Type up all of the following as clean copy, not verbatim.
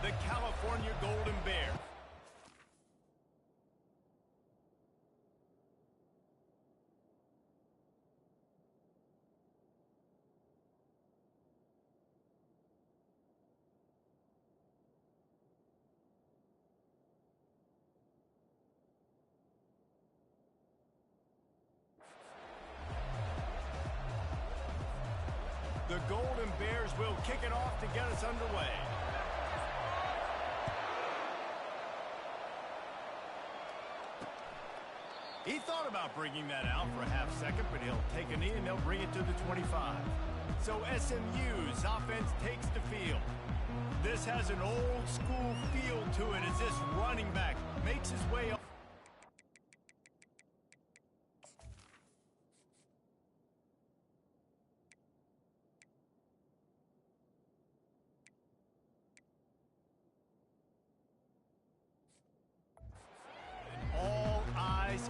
the California Golden Bears. The Golden Bears will kick it off to get us underway. He thought about bringing that out for a half second, but he'll take a knee and they'll bring it to the 25. So SMU's offense takes the field. This has an old school feel to it as this running back makes his way up.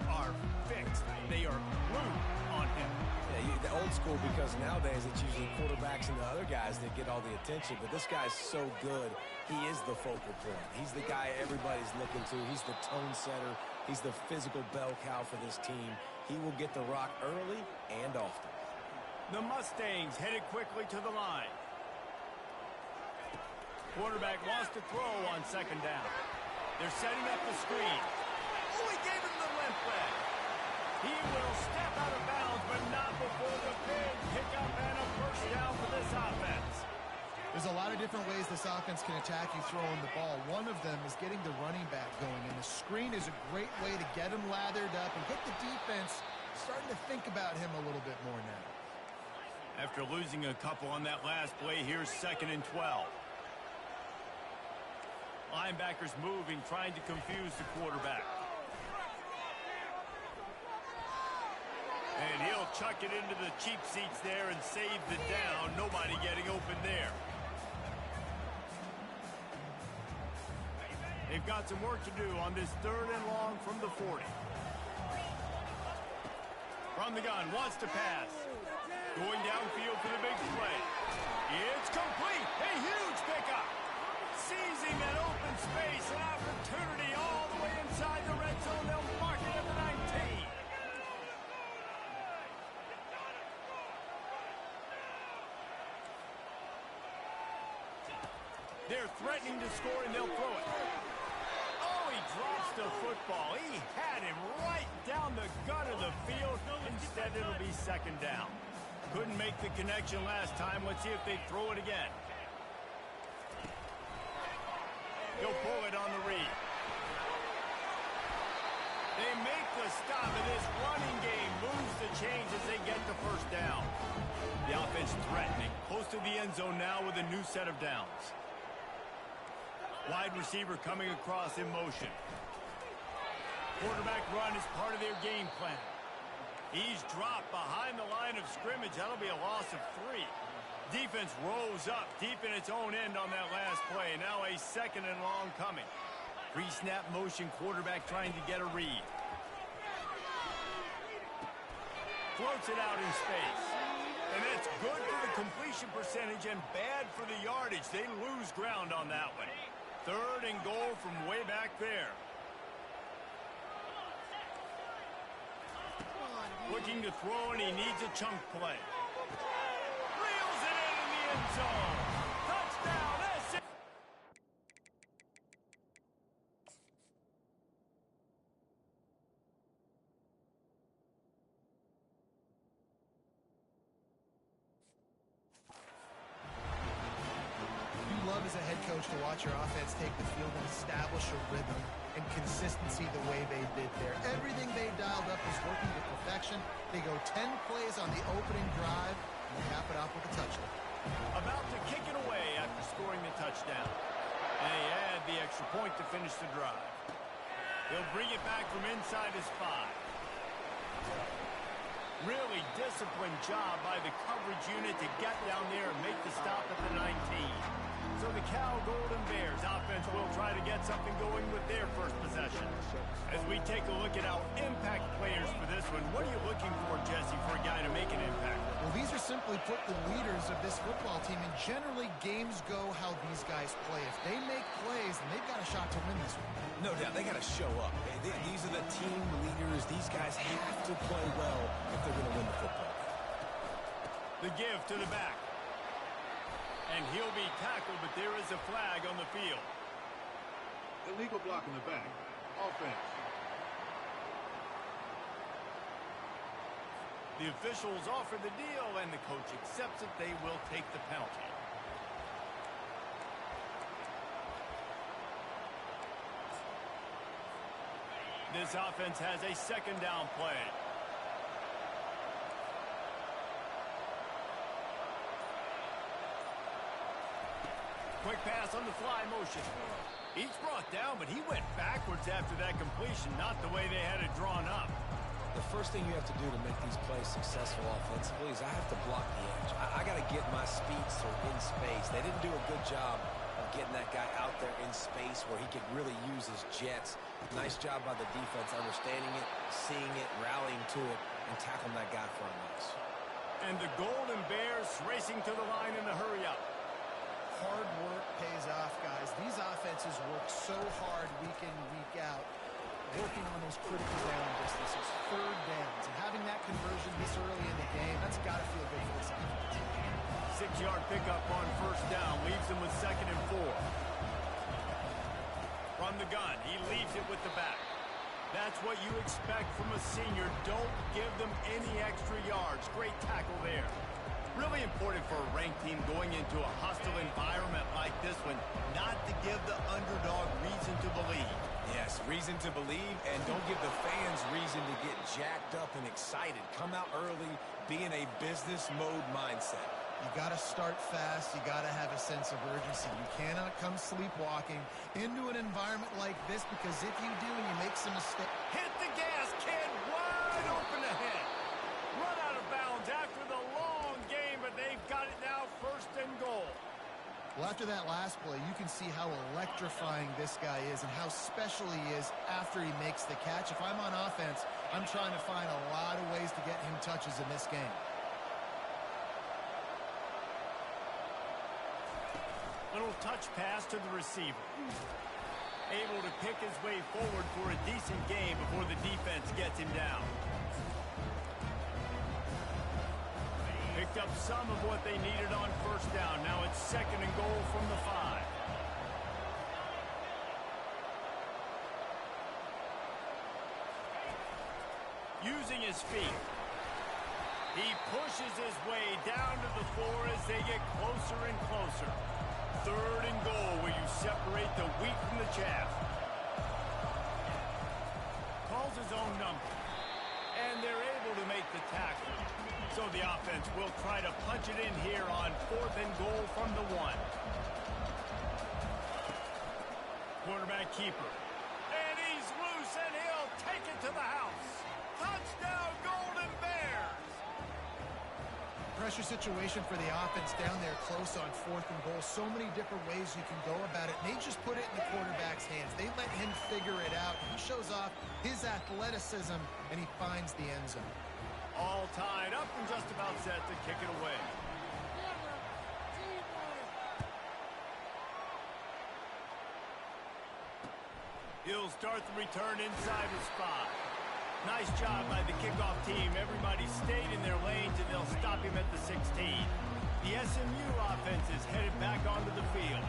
Are fixed. They are glued on him. Yeah, the old school, because nowadays it's usually quarterbacks and the other guys that get all the attention, but this guy's so good. He is the focal point. He's the guy everybody's looking to. He's the tone setter. He's the physical bell cow for this team. He will get the rock early and often. The Mustangs headed quickly to the line. Quarterback wants to throw on second down. They're setting up the screen. Oh, he gave him the left leg. He will step out of bounds, but not before the big pickup and a first down for this offense. There's a lot of different ways this offense can attack you throwing the ball. One of them is getting the running back going, and the screen is a great way to get him lathered up and get the defense starting to think about him a little bit more now. After losing a couple on that last play, here's 2nd and 12. Linebackers moving, trying to confuse the quarterback. And he'll chuck it into the cheap seats there and save the down. Nobody getting open there. They've got some work to do on this 3rd and long from the 40. From the gun, wants to pass. Going downfield for the big play. It's complete. A huge pickup. Seizing that open space, an opportunity all the way inside the red zone. They'll mark it at the 19. They're threatening to score, and they'll throw it. Oh, he drops the football. He had him right down the gut of the field. Instead, it'll be 2nd down. Couldn't make the connection last time. Let's see if they throw it again. He'll pull it on the read. They make the stop, and this running game moves the chains as they get the first down. The offense threatening. Close to the end zone now with a new set of downs. Wide receiver coming across in motion. Quarterback run is part of their game plan. He's dropped behind the line of scrimmage. That'll be a loss of 3. Defense rose up deep in its own end on that last play. Now a 2nd and long coming. Pre-snap motion, quarterback trying to get a read. Floats it out in space. And that's good for the completion percentage and bad for the yardage. They lose ground on that one. 3rd and goal from way back there. Looking to throw, and he needs a chunk play. Reels it in the end zone. Touchdown, SC. You love as a head coach to watch your offense take the field and establish a rhythm and consistency the way they did there. Everything they dialed up is working to perfection. They go 10 plays on the opening drive and they cap it off with a touchdown. About to kick it away after scoring the touchdown. And they add the extra point to finish the drive. He'll bring it back from inside his 5. Really disciplined job by the coverage unit to get down there and make the stop at the 19. So the Cal Golden Bears offense will try to get something going with their first possession. As we take a look at our impact players for this one, what are you looking for, Jesse, for a guy to make an impact? Well, these are simply put the leaders of this football team, and generally games go how these guys play. If they make plays, then they've got a shot to win this one. No doubt, they got to show up. These are the team leaders. These guys have to play well if they're going to win the football game. The give to the back. And he'll be tackled, but there is a flag on the field. Illegal block in the back. Offense. The officials offer the deal, and the coach accepts it. They will take the penalty. This offense has a second down play. Quick pass on the fly motion. He's brought down, but he went backwards after that completion, not the way they had it drawn up. The first thing you have to do to make these plays successful offensively is I have to block the edge. I got to get my speedster in space. They didn't do a good job of getting that guy out there in space where he could really use his jets. Nice job by the defense understanding it, seeing it, rallying to it, and tackling that guy for a loss. And the Golden Bears racing to the line in the hurry-up. Hard work pays off, guys. These offenses work so hard week in, week out, working on those critical down distances, third downs, and having that conversion this early in the game, that's got to feel good for this offense. 6-yard pickup on first down, leaves them with 2nd and 4. From the gun, he leaves it with the back. That's what you expect from a senior. Don't give them any extra yards. Great tackle there. Really important for a ranked team going into a hostile environment like this one, not to give the underdog reason to believe. Yes, reason to believe, and don't give the fans reason to get jacked up and excited. Come out early, be in a business mode mindset. You got to start fast. You got to have a sense of urgency. You cannot come sleepwalking into an environment like this, because if you do and you make some mistakes... Hit the gas, kid! Wide open ahead. Run out of bounds after the long game, but they've got it now, 1st and goal. Well, after that last play, you can see how electrifying this guy is and how special he is after he makes the catch. If I'm on offense, I'm trying to find a lot of ways to get him touches in this game. Little touch pass to the receiver. Able to pick his way forward for a decent game before the defense gets him down. Picked up some of what they needed on first down. Now it's 2nd and goal from the 5. Using his feet. He pushes his way down to the floor as they get closer and closer. 3rd and goal, where you separate the wheat from the chaff. Calls his own number. And they're able to make the tackle. So the offense will try to punch it in here on 4th and goal from the 1. Quarterback keeper. And he's loose, and he'll take it to the house. Touchdown, Golden Bears! Pressure situation for the offense down there close on 4th and goal. So many different ways you can go about it. They just put it in the quarterback's hands. They let him figure it out. He shows off his athleticism, and he finds the end zone. All tied up and just about set to kick it away. He'll start the return inside his spot. Nice job by the kickoff team. Everybody stayed in their lanes, and they'll stop him at the 16. The SMU offense is headed back onto the field.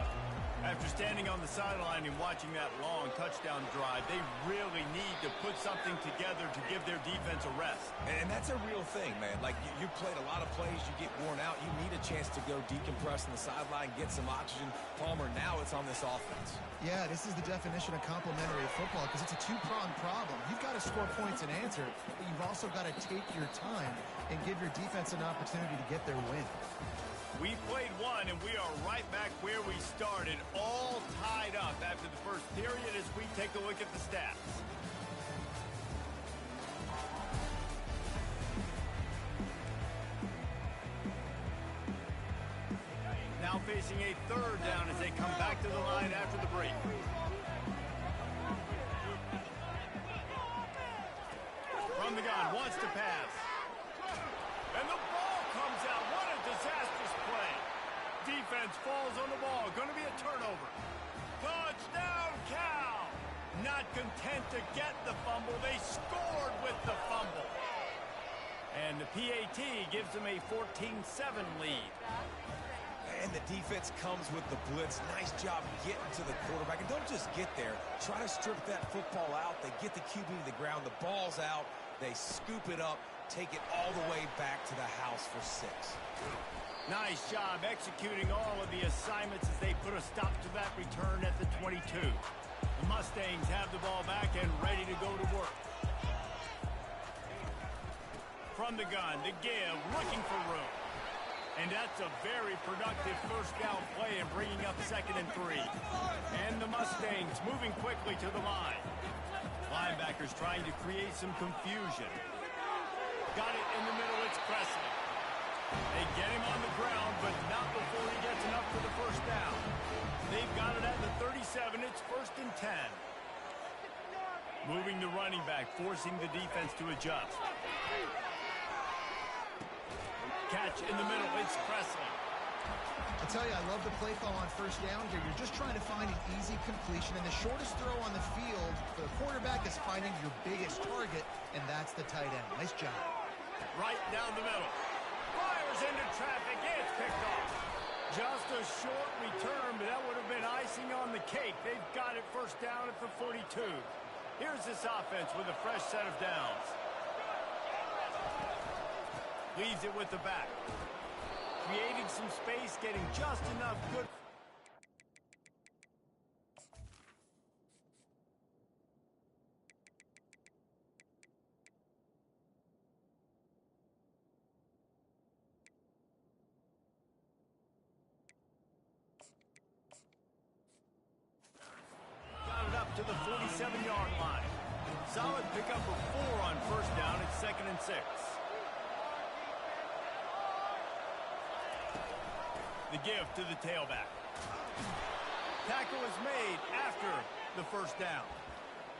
After standing on the sideline and watching that long touchdown drive, they really need to put something together to give their defense a rest. And that's a real thing, man. Like, you played a lot of plays, you get worn out, you need a chance to go decompress on the sideline, get some oxygen. Palmer, now it's on this offense. Yeah, this is the definition of complementary football, because it's a two-pronged problem. You've got to score points and answer, but you've also got to take your time and give your defense an opportunity to get their win. We played one, and we are right back where we started, all tied up after the first period as we take a look at the stats. Now facing a 3rd down as they come back to the line after the break. From the gun, wants to pass. And the ball comes disastrous play. Defense falls on the ball. Going to be a turnover. Touchdown, Cal! Not content to get the fumble, they scored with the fumble. And the PAT gives them a 14-7 lead. And the defense comes with the blitz. Nice job getting to the quarterback. And don't just get there. Try to strip that football out. They get the QB to the ground. The ball's out. They scoop it up, take it all the way back to the house for 6. Nice job executing all of the assignments as they put a stop to that return at the 22. The Mustangs have the ball back and ready to go to work. From the gun, the give, looking for room. And that's a very productive first down play and bringing up 2nd and 3. And the Mustangs moving quickly to the line. Linebackers trying to create some confusion. Got it in the middle, it's Presley. They get him on the ground, but not before he gets enough for the first down. They've got it at the 37, it's 1st and 10. Moving the running back, forcing the defense to adjust. Catch in the middle, it's Presley. I tell you, I love the play call on first down here. You're just trying to find an easy completion, and the shortest throw on the field for the quarterback is finding your biggest target, and that's the tight end. Nice job. Right down the middle. Fires into traffic, it's picked off. Just a short return, but that would have been icing on the cake. They've got it first down at the 42. Here's this offense with a fresh set of downs. Leaves it with the back. Creating some space, getting just enough good. Got it up to the 47-yard line. Solid pickup of 4 on first down. It's 2nd and 6. The give to the tailback. Tackle is made after the first down.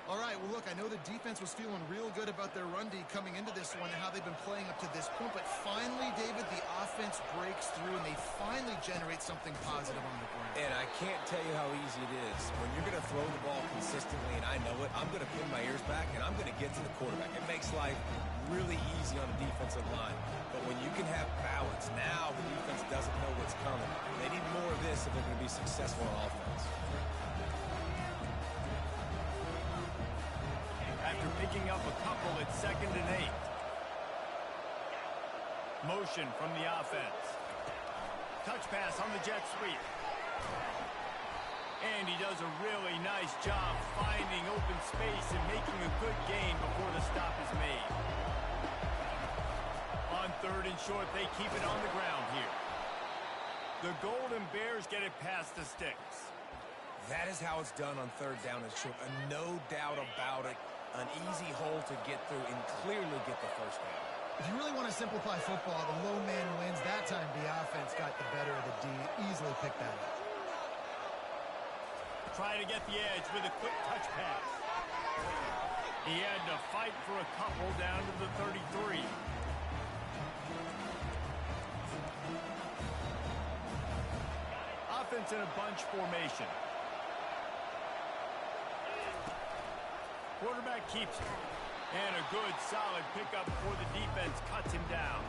All right, well, look, I know the defense was feeling real good about their run D coming into this one and how they've been playing up to this point, but finally, David, the offense breaks through and they finally generate something positive on the ground. And I can't tell you how easy it is. When you're going to throw the ball consistently, and I know it, I'm going to pin my ears back, and I'm going to get to the quarterback. It makes life really easy on the defensive line. But when you can have balance, now the defense doesn't know what's coming. They need more of this if they're going to be successful on offense. After picking up a couple, it's 2nd and 8. Motion from the offense. Touch pass on the jet sweep. And he does a really nice job finding open space and making a good gain before the stop is made. On 3rd and short, they keep it on the ground here. The Golden Bears get it past the sticks. That is how it's done on 3rd down and short. No doubt about it. An easy hole to get through and clearly get the first down. If you really want to simplify football, the low man wins. That time the offense got the better of the D. Easily picked that up. Trying to get the edge with a quick touch pass. He had to fight for a couple down to the 33. Offense in a bunch formation. Quarterback keeps it. And a good, solid pickup before the defense cuts him down.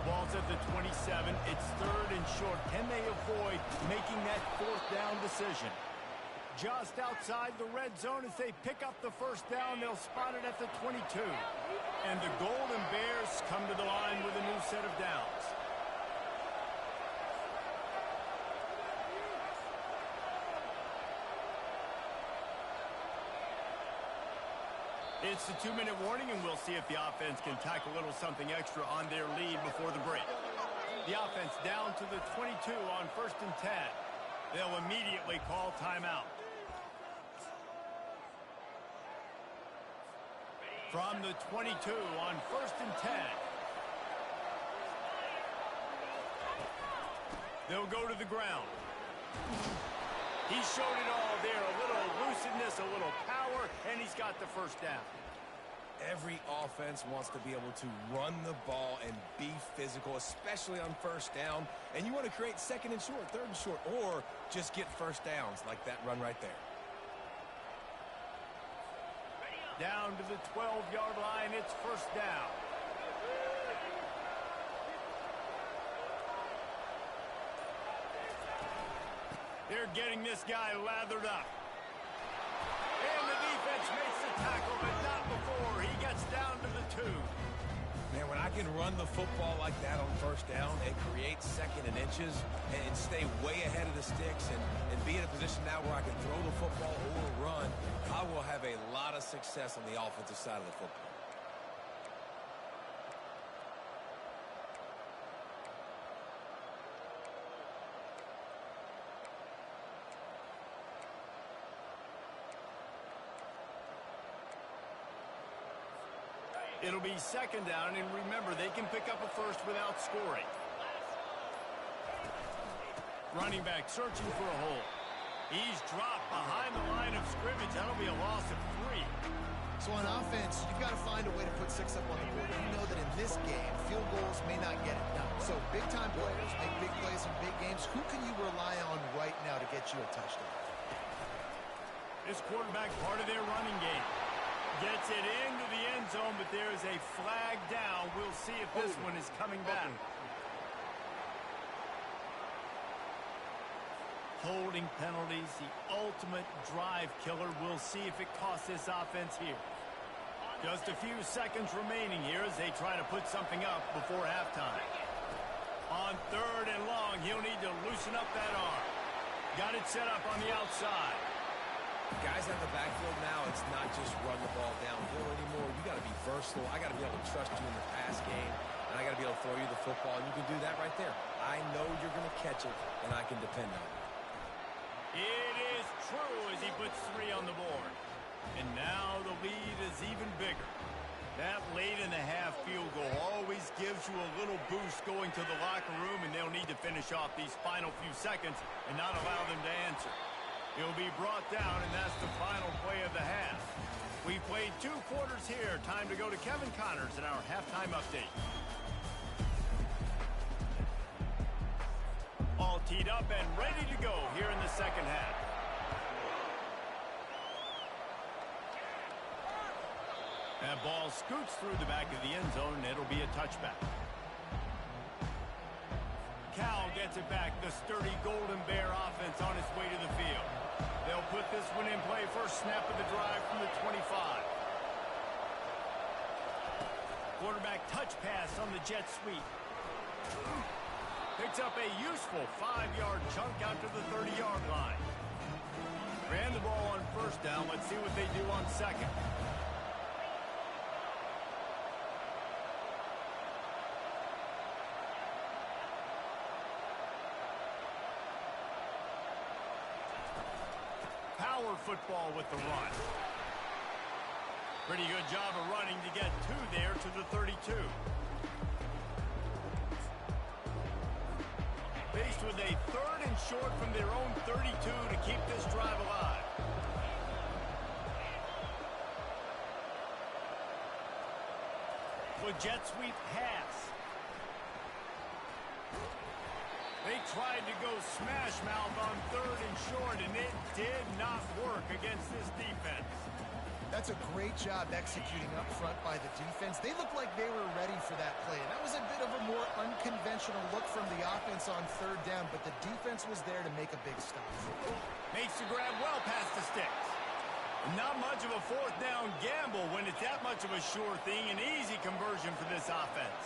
Ball's at the 27. It's 3rd and short. Can they avoid making that 4th down decision? Just outside the red zone as they pick up the first down. They'll spot it at the 22. And the Golden Bears come to the line with a new set of downs. It's the 2-minute warning, and we'll see if the offense can tack a little something extra on their lead before the break. The offense down to the 22 on 1st and 10. They'll immediately call timeout. From the 22 on 1st and 10. They'll go to the ground. He showed it all there. A little elusiveness, a little power, and he's got the first down. Every offense wants to be able to run the ball and be physical, especially on first down. And you want to create second and short, third and short, or just get first downs like that run right there. Down to the 12-yard line, it's first down. They're getting this guy lathered up. And the defense makes the tackle, but not before. He gets down to the 2. Man, when I can run the football like that on first down and create second and inches and stay way ahead of the sticks and be in a position now where I can throw the football or run, I will have a lot of success on the offensive side of the football. It'll be second down, and remember, they can pick up a first without scoring. Running back searching for a hole. He's dropped behind the line of scrimmage. That'll be a loss of 3. So on offense, you've got to find a way to put 6 up on the board. You know that in this game, field goals may not get it done. So big-time players make big plays in big games. Who can you rely on right now to get you a touchdown? This quarterback part of their running game. Gets it into the end zone, but there is a flag down. We'll see if this one is coming back. Holding penalties, the ultimate drive killer. We'll see if it costs this offense here. Just a few seconds remaining here as they try to put something up before halftime. On 3rd and long, he'll need to loosen up that arm. Got it set up on the outside. Guys out the backfield now, it's not just run the ball downhill anymore. You got to be versatile. I got to be able to trust you in the pass game, and I got to be able to throw you the football, and you can do that right there. I know you're going to catch it, and I can depend on it. It is true as he puts 3 on the board. And now the lead is even bigger. That late-in-the-half field goal always gives you a little boost going to the locker room, and they'll need to finish off these final few seconds and not allow them to answer. He'll be brought down, and that's the final play of the half. We've played 2 quarters here. Time to go to Kevin Connors in our halftime update. All teed up and ready to go here in the second half. That ball scoots through the back of the end zone, and it'll be a touchback. Cal gets it back. The sturdy Golden Bear offense on its way to the field. They'll put this one in play. First snap of the drive from the 25. Quarterback touch pass on the jet sweep. Picks up a useful 5-yard chunk out to the 30-yard line. Ran the ball on first down. Let's see what they do on second. Power football with the run. Pretty good job of running to get 2 there to the 32. Faced with a 3rd and short from their own 32 to keep this drive alive. With jet sweep pass. They tried to go smash mouth on 3rd and short, and it did not work against this defense. That's a great job executing up front by the defense. They looked like they were ready for that play. That was a bit of a more unconventional look from the offense on 3rd down, but the defense was there to make a big stop. Makes the grab well past the sticks. Not much of a 4th down gamble when it's that much of a sure thing. An easy conversion for this offense.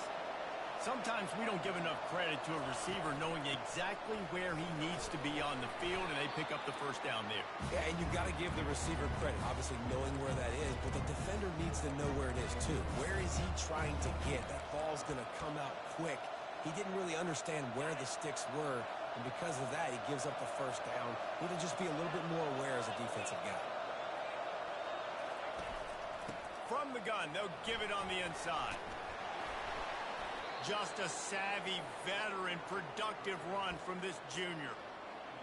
Sometimes we don't give enough credit to a receiver knowing exactly where he needs to be on the field, and they pick up the first down there. Yeah, and you've got to give the receiver credit, obviously knowing where that is, but the defender needs to know where it is too. Where is he trying to get? That ball's going to come out quick. He didn't really understand where the sticks were, and because of that, he gives up the first down. Need to just be a little bit more aware as a defensive guy. From the gun, they'll give it on the inside. Just a savvy, veteran, productive run from this junior.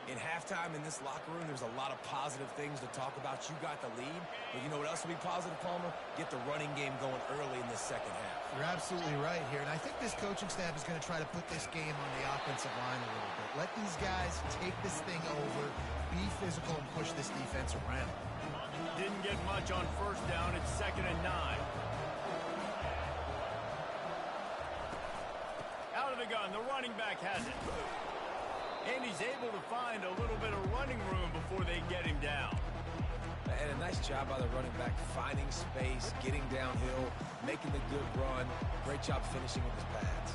In halftime in this locker room, there's a lot of positive things to talk about. You got the lead, but you know what else will be positive, Palmer? Get the running game going early in this second half. You're absolutely right here, and I think this coaching staff is going to try to put this game on the offensive line a little bit. Let these guys take this thing over, be physical, and push this defense around. Didn't get much on first down. It's 2nd and 9. Out of the gun, the running back has it. And he's able to find a little bit of running room before they get him down. And a nice job by the running back, finding space, getting downhill, making the good run. Great job finishing with his pads.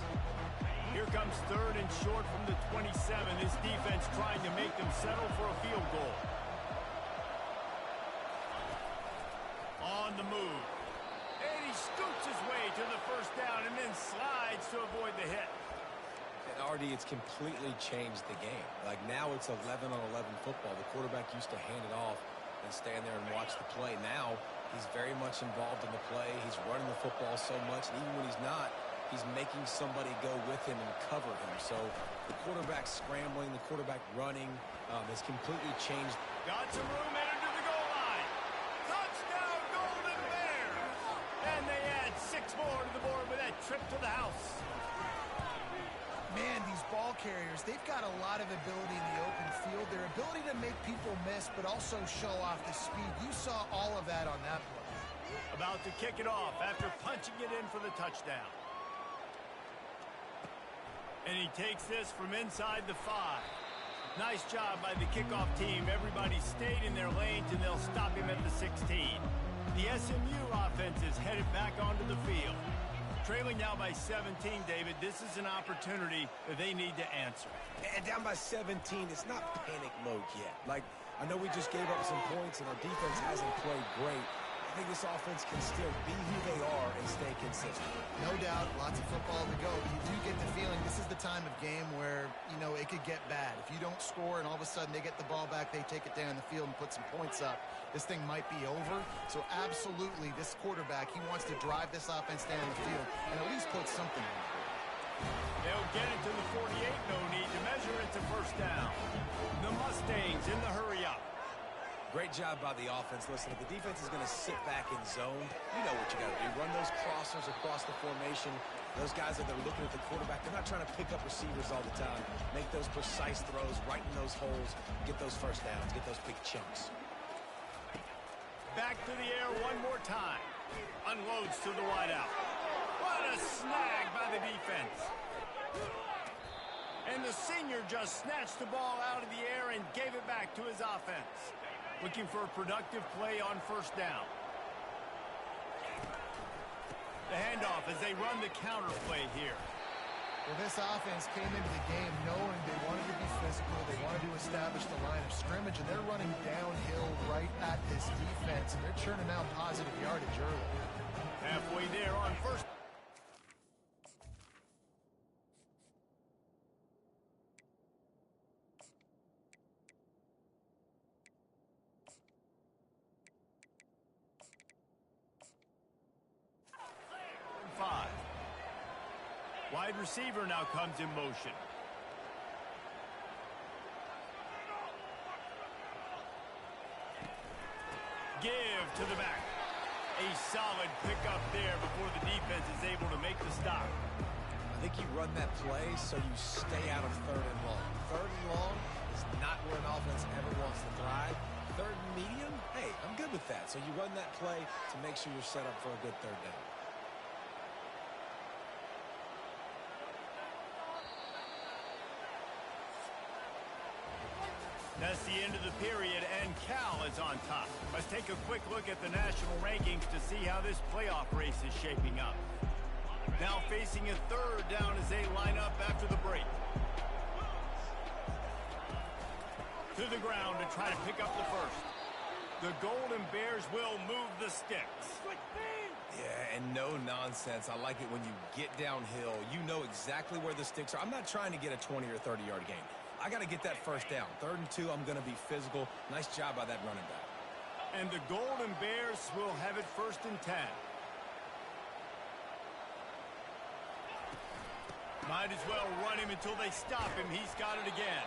Here comes 3rd and short from the 27. This defense trying to make them settle for a field goal. On the move. And he scoots his way to the first down and then slides to avoid the hit. And RD, it's completely changed the game. Like now it's 11-on-11 football. The quarterback used to hand it off and stand there and watch the play. Now he's very much involved in the play. He's running the football so much, and even when he's not, he's making somebody go with him and cover him. So the quarterback scrambling, the quarterback running has completely changed. Got some room headed to the goal line. Touchdown, Golden Bears! And they add 6 more to the board with that trip to the house. Man, these ball carriers, they've got a lot of ability in the open field. Their ability to make people miss, but also show off the speed. You saw all of that on that play. About to kick it off after punching it in for the touchdown. And he takes this from inside the 5. Nice job by the kickoff team. Everybody stayed in their lanes, and they'll stop him at the 16. The SMU offense is headed back onto the field. Trailing now by 17, David. This is an opportunity that they need to answer. And down by 17, it's not panic mode yet. Like, I know we just gave up some points, and our defense hasn't played great. I think this offense can still be who they are and stay consistent. No doubt, lots of football to go. But you do get the feeling this is the time of game where, you know, it could get bad. If you don't score and all of a sudden they get the ball back, they take it down the field and put some points up, this thing might be over. So absolutely, this quarterback, he wants to drive this offense down the field and at least put something on it. They'll get it to the 48. No need to measure it to first down. The Mustangs in the hurry-up. Great job by the offense. Listen, if the defense is going to sit back in zone, you know what you got to do. Run those crossers across the formation. Those guys that are looking at the quarterback, they're not trying to pick up receivers all the time. Make those precise throws right in those holes. Get those first downs. Get those big chunks. Back to the air one more time. Unloads to the wideout. What a snag by the defense. And the senior just snatched the ball out of the air and gave it back to his offense. Looking for a productive play on first down. The handoff as they run the counter play here. Well, this offense came into the game knowing they wanted to be physical, they wanted to establish the line of scrimmage, and they're running downhill right at this defense, and they're churning out positive yardage early. Halfway there on first. Wide receiver now comes in motion. Give to the back. A solid pickup there before the defense is able to make the stop. I think you run that play so you stay out of 3rd and long. 3rd and long is not where an offense ever wants to thrive. 3rd and medium, hey, I'm good with that. So you run that play to make sure you're set up for a good 3rd down. That's the end of the period, and Cal is on top. Let's take a quick look at the national rankings to see how this playoff race is shaping up. Now facing a 3rd down as they line up after the break. To the ground to try to pick up the first. The Golden Bears will move the sticks. Yeah, and no nonsense. I like it when you get downhill. You know exactly where the sticks are. I'm not trying to get a 20 or 30-yard gain. I got to get that first down. 3rd and 2, I'm going to be physical. Nice job by that running back. And the Golden Bears will have it 1st and 10. Might as well run him until they stop him. He's got it again.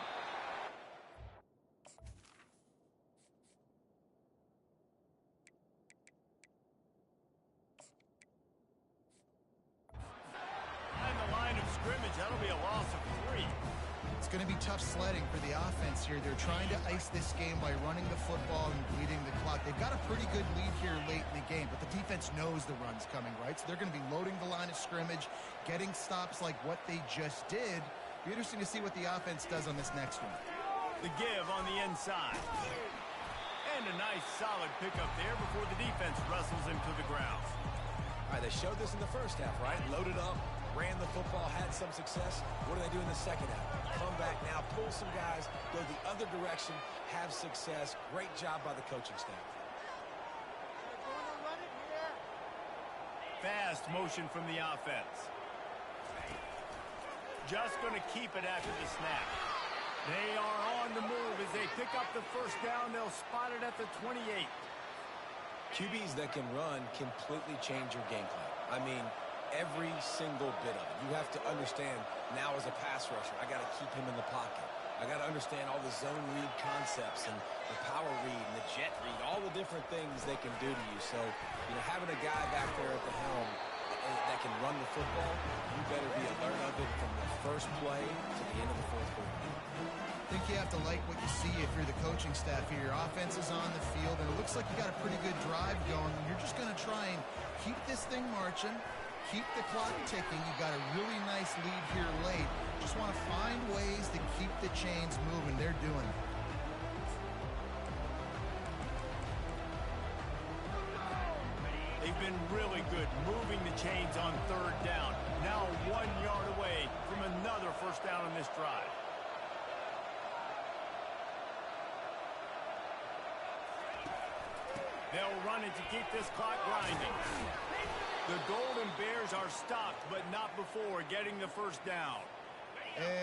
It's going to be tough sledding for the offense here. They're trying to ice this game by running the football and bleeding the clock. They've got a pretty good lead here late in the game, but the defense knows the run's coming, right? So they're going to be loading the line of scrimmage, getting stops like what they just did. Be interesting to see what the offense does on this next one. The give on the inside. And a nice solid pickup there before the defense wrestles him to the ground. All right, they showed this in the first half, right? Loaded up, ran the football, had some success. What do they do in the second half? Come back now, pull some guys, go the other direction, have success. Great job by the coaching staff. Fast motion from the offense. Just going to keep it after the snap. They are on the move as they pick up the first down. They'll spot it at the 28. QBs that can run completely change your game plan. I mean, every single bit of it. You have to understand now as a pass rusher, I got to keep him in the pocket. I got to understand all the zone read concepts and the power read and the jet read, all the different things they can do to you. So, having a guy back there at the helm that can run the football, you better be alert of it from the first play to the end of the fourth quarter. I think you have to like what you see if you're the coaching staff here. Your offense is on the field, and it looks like you got a pretty good drive going. You're just going to try and keep this thing marching, keep the clock ticking. You got a really nice lead here late. Just want to find ways to keep the chains moving. They're doing it. They've been really good moving the chains on third down. Now 1 yard away from another first down on this drive. They'll run it to keep this clock grinding. The Golden Bears are stopped, but not before getting the first down.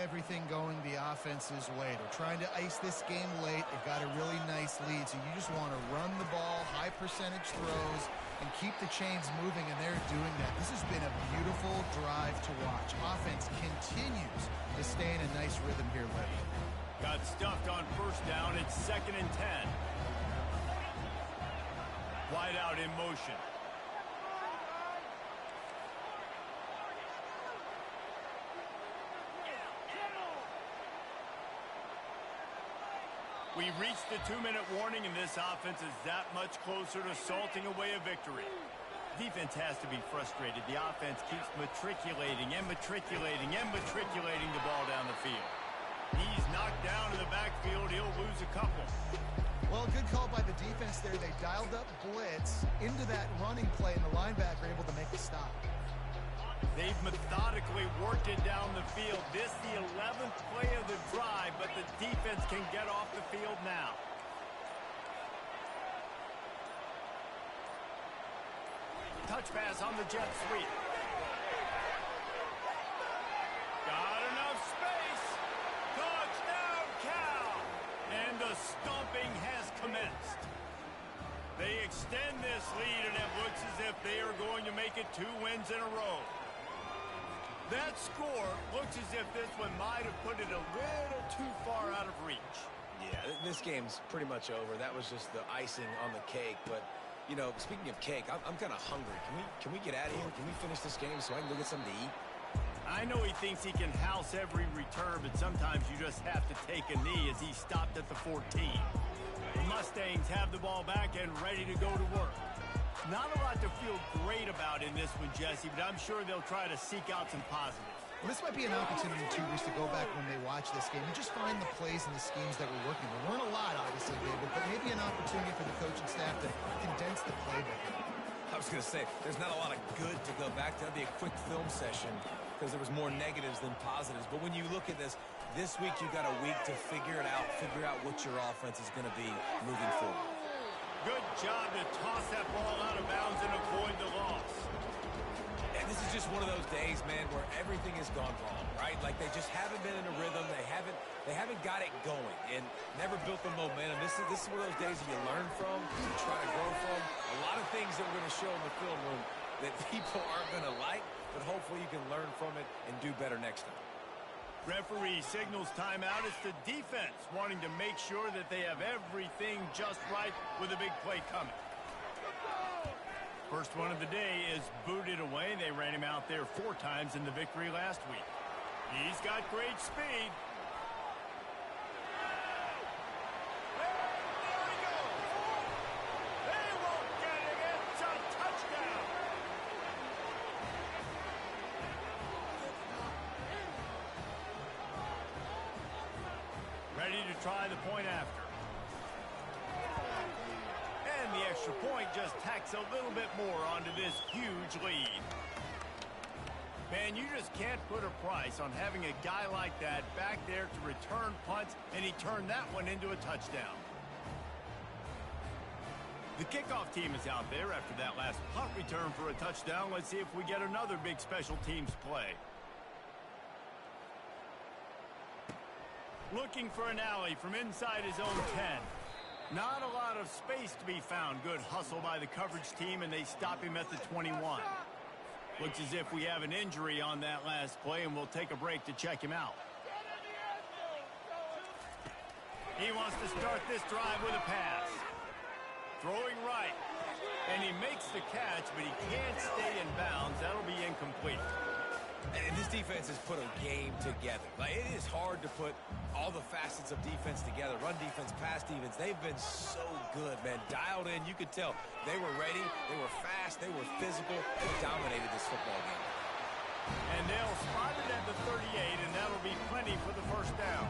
Everything going the offense's way. They're trying to ice this game late. They've got a really nice lead, so you just want to run the ball, high percentage throws, and keep the chains moving, and they're doing that. This has been a beautiful drive to watch. Offense continues to stay in a nice rhythm here lately. Got stuffed on first down. It's 2nd and 10. Wide out in motion. We reached the 2-minute warning, and this offense is that much closer to salting away a victory. Defense has to be frustrated. The offense keeps matriculating and matriculating and matriculating the ball down the field. He's knocked down in the backfield. He'll lose a couple. Well, good call by the defense there. They dialed up blitz into that running play, and the linebacker able to make the stop. They've methodically worked it down the field. This the 11th play of the drive, but the defense can get off the field now. Touch pass on the jet sweep. Got enough space. Touchdown, Cal. And the stomping has commenced. They extend this lead, and it looks as if they are going to make it 2 wins in a row. That score looks as if this one might have put it a little too far out of reach. Yeah, this game's pretty much over. That was just the icing on the cake. But, speaking of cake, I'm kind of hungry. Can we get out of here? Can we finish this game so I can go get something to eat? I know he thinks he can house every return, but sometimes you just have to take a knee as he stopped at the 14. The Mustangs have the ball back and ready to go to work. Not a lot to feel great about in this one, Jesse, but I'm sure they'll try to seek out some positives. Well, this might be an opportunity, too, just to go back when they watch this game and just find the plays and the schemes that were working. There weren't a lot, obviously, David, but maybe an opportunity for the coaching staff to condense the playbook. I was going to say, there's not a lot of good to go back to. That'd be a quick film session because there was more negatives than positives. But when you look at this week you got a week to figure out what your offense is going to be moving forward. Good job to toss that ball out of bounds and avoid the loss. And this is just one of those days, man, where everything has gone wrong, right? Like they just haven't been in a rhythm. They haven't got it going and never built the momentum. This is one of those days that you learn from, you try to grow from. A lot of things that we're going to show in the film room that people aren't going to like, but hopefully you can learn from it and do better next time. Referee signals timeout. It's the defense wanting to make sure that they have everything just right with a big play coming. First one of the day is booted away. They ran him out there 4 times in the victory last week. He's got great speed. try the point after. And the extra point just tacks a little bit more onto this huge lead. Man, you just can't put a price on having a guy like that back there to return punts, and he turned that one into a touchdown. The kickoff team is out there after that last punt return for a touchdown. Let's see if we get another big special teams play. Looking for an alley from inside his own 10. Not a lot of space to be found. Good hustle by the coverage team, and they stop him at the 21. Looks as if we have an injury on that last play, and we'll take a break to check him out. He wants to start this drive with a pass. Throwing right. And he makes the catch, but he can't stay in bounds. That'll be incomplete. And this defense has put a game together. Like, it is hard to put all the facets of defense together. Run defense, pass defense. They've been so good, man. Dialed in. You could tell they were ready. They were fast. They were physical. They dominated this football game. And they'll spot it at the 38, and that'll be plenty for the first down.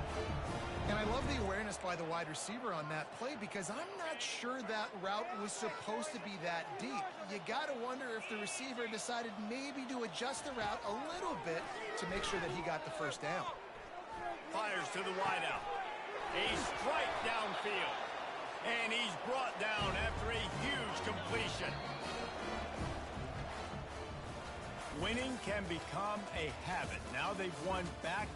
And I love the awareness by the wide receiver on that play because I'm not sure that route was supposed to be that deep. You got to wonder if the receiver decided maybe to adjust the route a little bit to make sure that he got the first down. Fires to the wideout. A strike downfield. And he's brought down after a huge completion. Winning can become a habit. Now they've won back to